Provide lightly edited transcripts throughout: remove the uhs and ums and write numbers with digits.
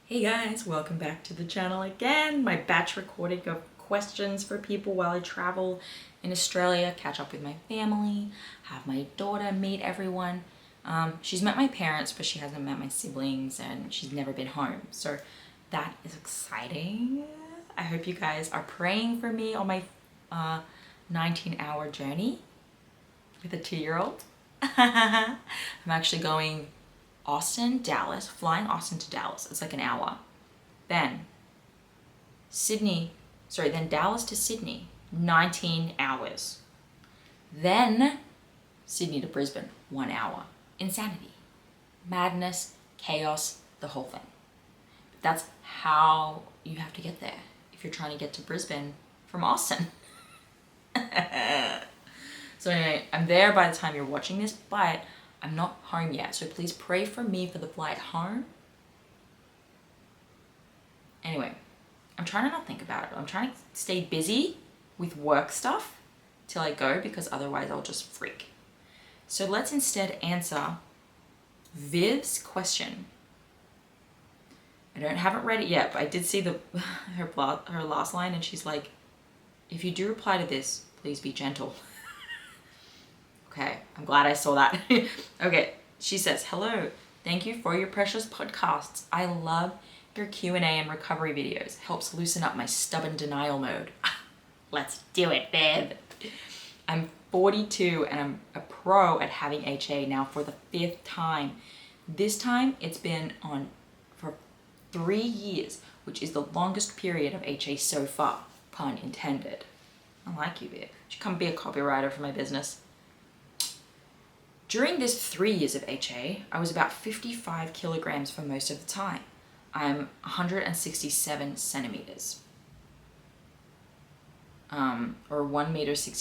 Hey guys, welcome back to the channel again. My batch recording of questions for people while I travel in Australia, catch up with my family, have my daughter meet everyone. She's met my parents, but she hasn't met my siblings and she's never been home. So that is exciting. I hope you guys are praying for me on my 19-hour journey with a 2-year-old. I'm actually going Dallas, flying Austin to Dallas. It's like an hour. Then Dallas to Sydney, 19 hours. Then Sydney to Brisbane, 1 hour. Insanity. Madness, chaos, the whole thing. But that's how you have to get there if you're trying to get to Brisbane from Austin. So anyway, I'm there by the time you're watching this, but I'm not home yet, so please pray for me for the flight home. Anyway, I'm trying to not think about it. I'm trying to stay busy with work stuff till I go, because otherwise I'll just freak. So let's instead answer Viv's question. I haven't read it yet, but I did see her last line, and she's like, if you do reply to this, please be gentle. Okay, I'm glad I saw that. Okay, she says, hello, thank you for your precious podcasts. I love your Q&A and recovery videos. Helps loosen up my stubborn denial mode. Let's do it, babe. I'm 42 and I'm a pro at having HA now for the 5th time. This time it's been on for 3 years, which is the longest period of HA so far, pun intended. I like you, babe. You should come be a copywriter for my business. During this 3 years of HA, I was about 55 kilograms for most of the time. I'm 167 centimeters. Or 1.67 meters.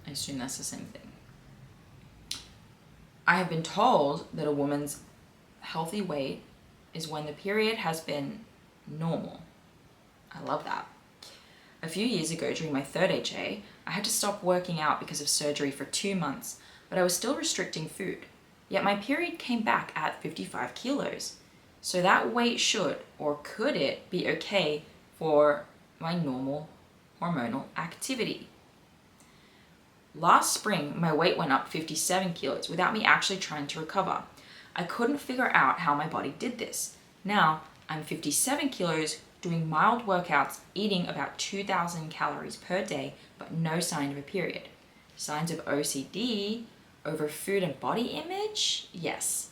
I assume that's the same thing. I have been told that a woman's healthy weight is when the period has been normal. I love that. A few years ago, during my 3rd HA, I had to stop working out because of surgery for 2 months, but I was still restricting food. Yet my period came back at 55 kilos. So that weight should, or could it, be okay for my normal hormonal activity? Last spring, my weight went up 57 kilos without me actually trying to recover. I couldn't figure out how my body did this. Now, I'm 57 kilos, doing mild workouts, eating about 2,000 calories per day, but no sign of a period. Signs of OCD over food and body image? Yes.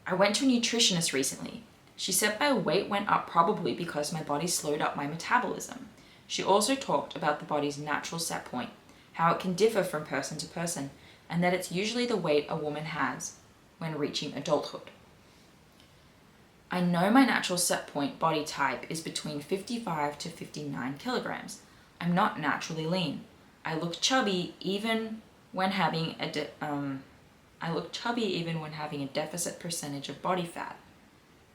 I went to a nutritionist recently. She said my weight went up probably because my body slowed up my metabolism. She also talked about the body's natural set point, how it can differ from person to person, and that it's usually the weight a woman has when reaching adulthood. I know my natural set point body type is between 55 to 59 kilograms. I'm not naturally lean. I look chubby even when having a deficit percentage of body fat.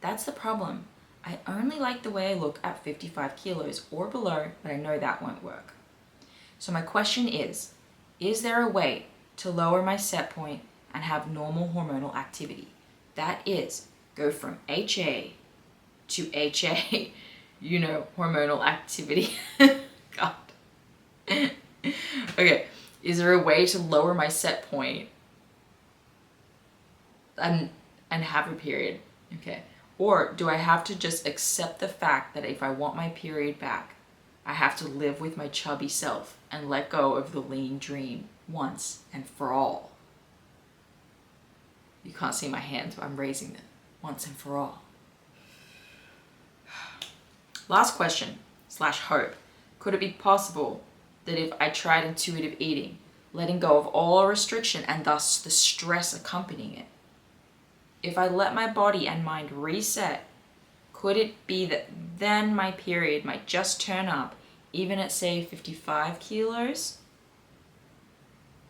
That's the problem. I only like the way I look at 55 kilos or below, but I know that won't work. So my question is there a way to lower my set point and have normal hormonal activity? That is, go from HA to HA, hormonal activity. God. Okay, is there a way to lower my set point and have a period? Okay. Or do I have to just accept the fact that if I want my period back, I have to live with my chubby self and let go of the lean dream once and for all? You can't see my hands, but I'm raising them. Once and for all. Last question / hope. Could it be possible that if I tried intuitive eating, letting go of all restriction and thus the stress accompanying it, if I let my body and mind reset, could it be that then my period might just turn up, even at say 55 kilos?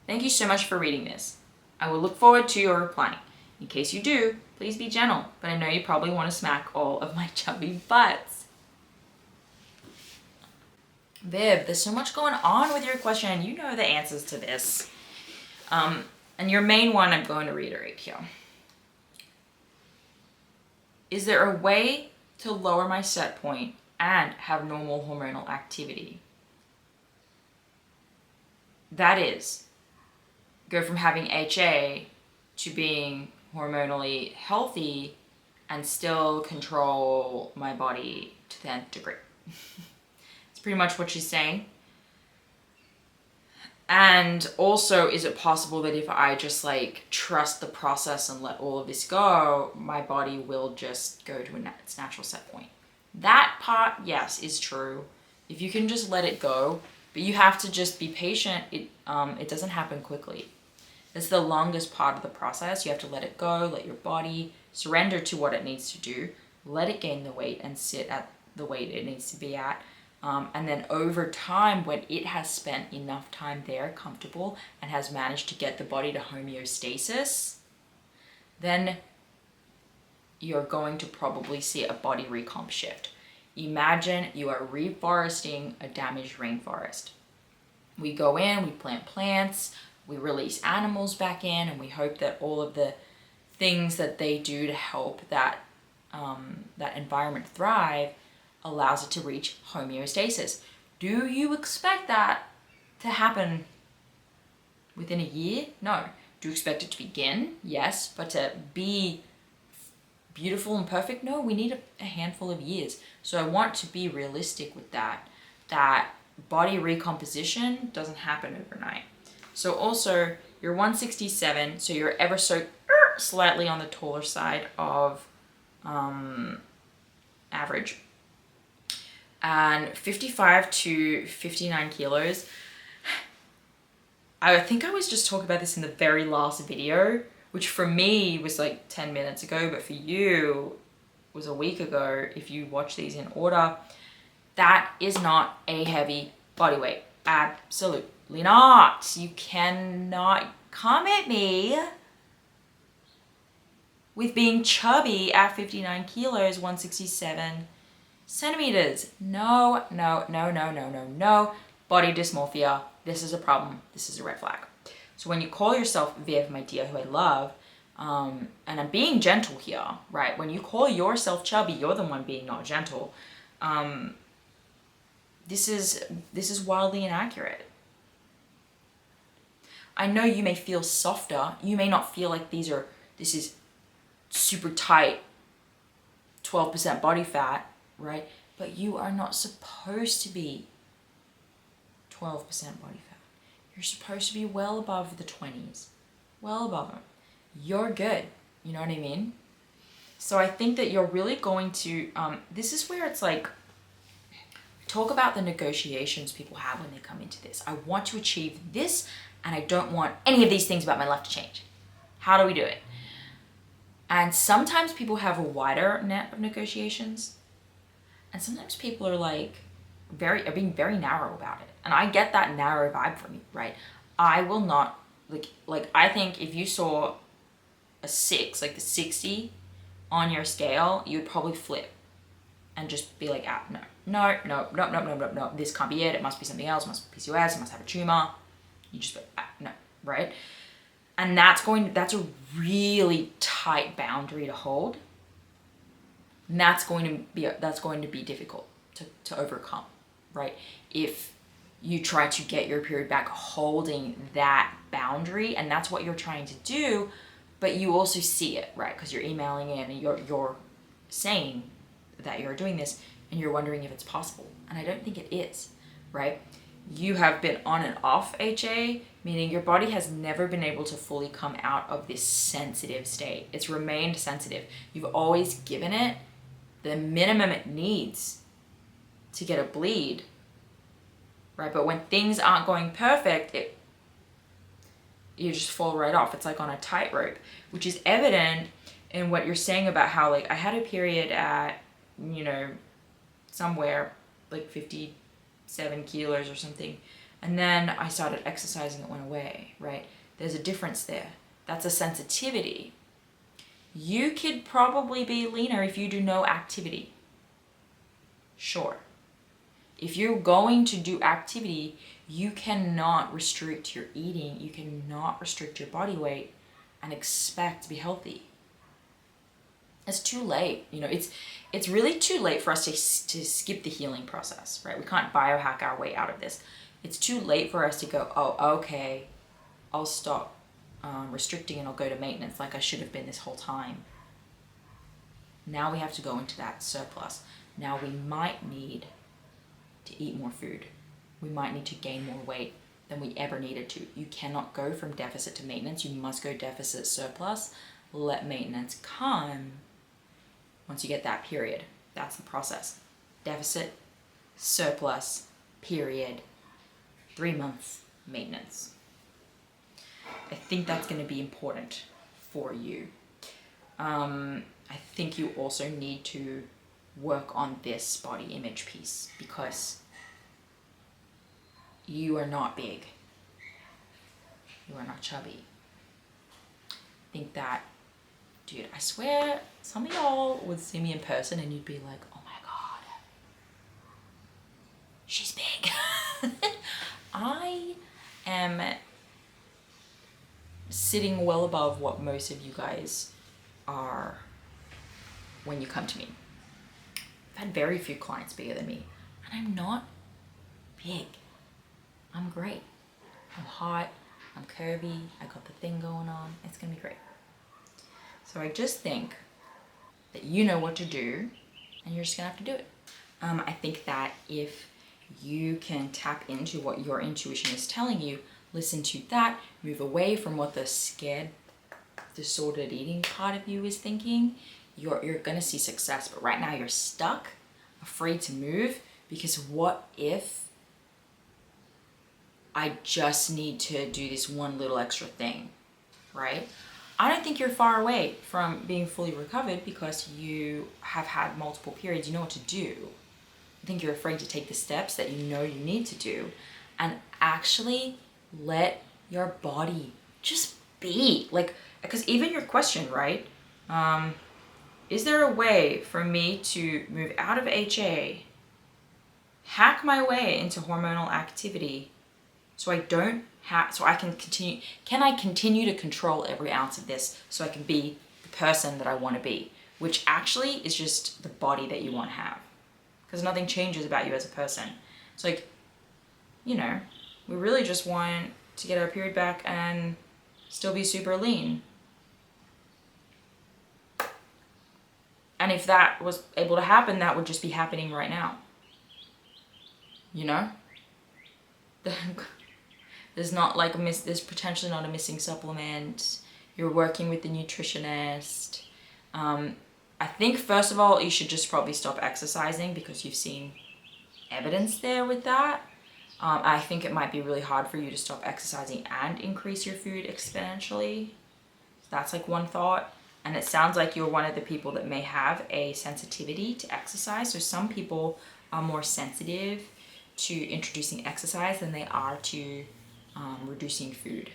Thank you so much for reading this. I will look forward to your replying. In case you do, please be gentle, but I know you probably want to smack all of my chubby butts. Viv, there's so much going on with your question. You know the answers to this. And your main one I'm going to reiterate here. is there a way to lower my set point and have normal hormonal activity? That is, go from having HA to being hormonally healthy and still control my body to the nth degree. It's pretty much what she's saying. And also, is it possible that if I just like trust the process and let all of this go, my body will just go to its natural set point? That part, yes, is true. If you can just let it go, but you have to just be patient. It doesn't happen quickly. It's the longest part of the process. You have to let it go, let your body surrender to what it needs to do, let it gain the weight and sit at the weight it needs to be at. And then over time, when it has spent enough time there, comfortable, and has managed to get the body to homeostasis, then you're going to probably see a body recomp shift. Imagine you are reforesting a damaged rainforest. We go in, we plant plants, we release animals back in, and we hope that all of the things that they do to help that environment thrive allows it to reach homeostasis. Do you expect that to happen within a year? No. Do you expect it to begin? Yes. But to be beautiful and perfect? No, we need a handful of years. So I want to be realistic with that. That body recomposition doesn't happen overnight. So also, you're 167, so you're ever so slightly on the taller side of average. And 55 to 59 kilos. I think I was just talking about this in the very last video, which for me was like 10 minutes ago, but for you was a week ago if you watch these in order. That is not a heavy body weight. Absolutely not. You cannot come at me with being chubby at 59 kilos, 167 centimeters. No. Body dysmorphia. This is a problem. This is a red flag. So when you call yourself Viv, my dear, who I love, and I'm being gentle here, right? When you call yourself chubby, you're the one being not gentle. This is wildly inaccurate. I know you may feel softer. You may not feel like this is super tight, 12% body fat, right? But you are not supposed to be 12% body fat. You're supposed to be well above the 20s, well above them. You're good. You know what I mean? So I think that you're really going to, this is where it's like, talk about the negotiations people have when they come into this. I want to achieve this, and I don't want any of these things about my life to change. How do we do it? And sometimes people have a wider net of negotiations, and sometimes people are like are being very narrow about it. And I get that narrow vibe from you, right? I will not like I think if you saw a 6, like the 60 on your scale, you would probably flip and just be like, no, this can't be it. It must be something else. It must be PCOS. It must have a tumor. You just like, no, right? And that's a really tight boundary to hold. And that's going to be difficult to overcome, right? If you try to get your period back holding that boundary, and that's what you're trying to do, but you also see it, right? Because you're emailing in and you're saying that you're doing this and you're wondering if it's possible. And I don't think it is, right? You have been on and off HA, meaning your body has never been able to fully come out of this sensitive state. It's remained sensitive. You've always given it the minimum it needs to get a bleed, right? But when things aren't going perfect, you just fall right off. It's like on a tightrope, which is evident in what you're saying about how, like, I had a period at, somewhere like 57 kilos or something, and then I started exercising, it went away, right? There's a difference there. That's a sensitivity. You could probably be leaner if you do no activity. Sure. If you're going to do activity, you cannot restrict your eating. You cannot restrict your body weight and expect to be healthy. it's too late. You know, it's really too late for us to skip the healing process, right? We can't biohack our way out of this. It's too late for us to go, oh, okay, I'll stop restricting and I'll go to maintenance like I should have been this whole time. Now we have to go into that surplus. Now we might need to eat more food. We might need to gain more weight than we ever needed to. You cannot go from deficit to maintenance. You must go deficit surplus. Let maintenance come once you get that period. That's the process. Deficit, surplus, period, 3 months maintenance. I think that's going to be important for you. I think you also need to work on this body image piece because you are not big. You are not chubby. I think that, dude, I swear some of y'all would see me in person and you'd be like, oh my God, she's big. I am sitting well above what most of you guys are when you come to me. I've had very few clients bigger than me, and I'm not big. I'm great. I'm hot, I'm curvy, I got the thing going on. It's gonna be great. So I just think that you know what to do, and you're just gonna have to do it. I think that if you can tap into what your intuition is telling you, listen to that, move away from what the scared, disordered eating part of you is thinking, you're gonna see success. But right now you're stuck, afraid to move, because what if I just need to do this one little extra thing, right? I don't think you're far away from being fully recovered because you have had multiple periods. You know what to do. I think you're afraid to take the steps that you know you need to do and actually let your body just be. Like, because even your question, right? Is there a way for me to move out of HA, hack my way into hormonal activity so I don't have, so I can continue, can I continue to control every ounce of this so I can be the person that I want to be, which actually is just the body that you want to have, because nothing changes about you as a person. It's like, you know, we really just want to get our period back and still be super lean. And if that was able to happen, that would just be happening right now. You know? There's not like there's potentially not a missing supplement. You're working with the nutritionist. I think first of all, you should just probably stop exercising because you've seen evidence there with that. I think it might be really hard for you to stop exercising and increase your food exponentially. That's like one thought. And it sounds like you're one of the people that may have a sensitivity to exercise. So some people are more sensitive to introducing exercise than they are to reducing food.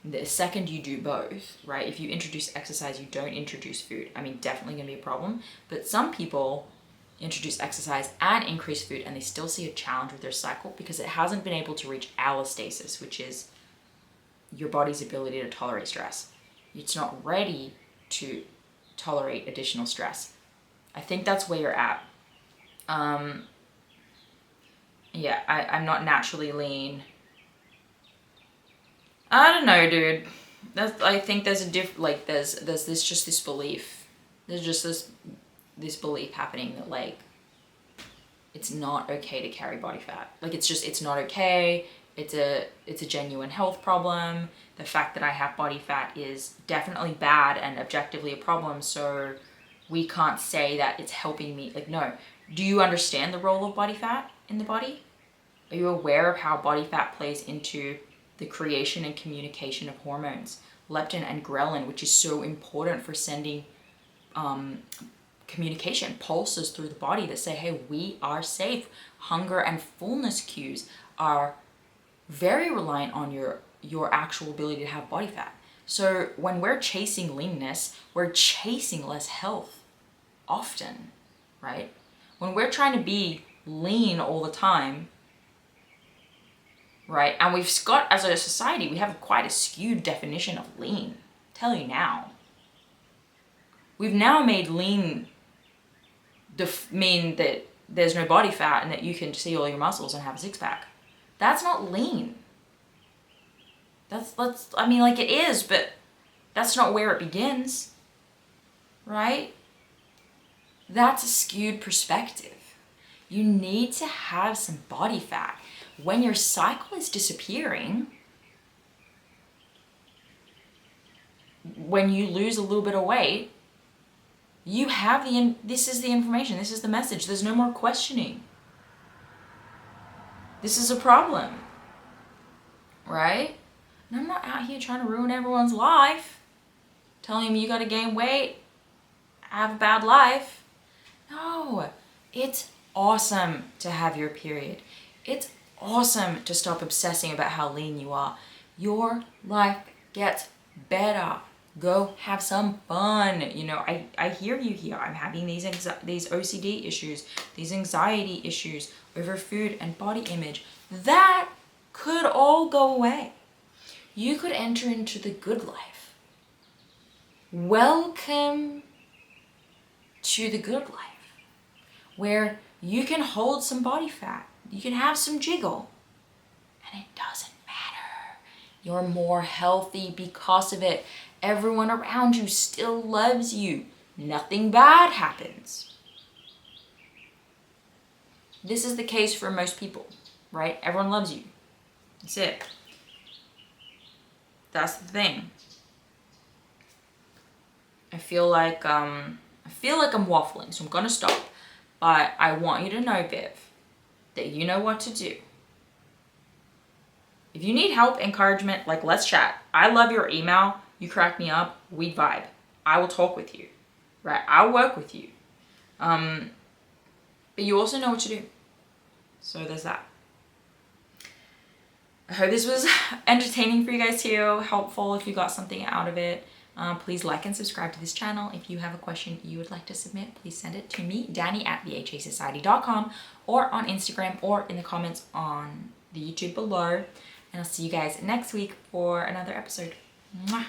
The second you do both, right? If you introduce exercise, you don't introduce food. I mean, definitely gonna be a problem. But some people introduce exercise and increase food and they still see a challenge with their cycle because it hasn't been able to reach allostasis, which is your body's ability to tolerate stress. It's not ready to tolerate additional stress. I think that's where you're at. Yeah, I'm not naturally lean. I don't know, dude. I think there's a there's this belief. There's just this belief happening that like it's not okay to carry body fat. Like it's not okay. It's a genuine health problem. The fact that I have body fat is definitely bad and objectively a problem. So we can't say that it's helping me. Like, no. Do you understand the role of body fat in the body? Are you aware of how body fat plays into the creation and communication of hormones, leptin and ghrelin, which is so important for sending communication pulses through the body that say, hey, we are safe. Hunger and fullness cues are very reliant on your actual ability to have body fat. So when we're chasing leanness, we're chasing less health often, right? When we're trying to be lean all the time, right? And we've got, as a society, we have quite a skewed definition of lean. Tell you now. We've now made lean mean that there's no body fat and that you can see all your muscles and have a six-pack. That's not lean. I mean, like, it is, but that's not where it begins, right? That's a skewed perspective. You need to have some body fat. When your cycle is disappearing, when you lose a little bit of weight, you have this is the information, this is the message. There's no more questioning. This is a problem, right? And I'm not out here trying to ruin everyone's life, telling them you gotta gain weight, have a bad life. No, it's awesome to have your period. It's awesome to stop obsessing about how lean you are. Your life gets better. Go have some fun. You know, I hear you here. I'm having these OCD issues, these anxiety issues over food and body image. That could all go away. You could enter into the good life. Welcome to the good life, where you can hold some body fat, you can have some jiggle, and it doesn't matter. You're more healthy because of it. Everyone around you still loves you. Nothing bad happens. This is the case for most people, right? Everyone loves you. That's it. That's the thing. I feel like I'm waffling, so I'm gonna stop. But I want you to know, Viv, that you know what to do. If you need help, encouragement, like, let's chat. I love your email. You crack me up. We vibe. I will talk with you, right? I'll work with you. But you also know what to do. So there's that. I hope this was entertaining for you guys too, helpful if you got something out of it. Please like and subscribe to this channel. If you have a question you would like to submit, please send it to me, Danny@thehasociety.com, or on Instagram, or in the comments on the YouTube below. And I'll see you guys next week for another episode. Mwah.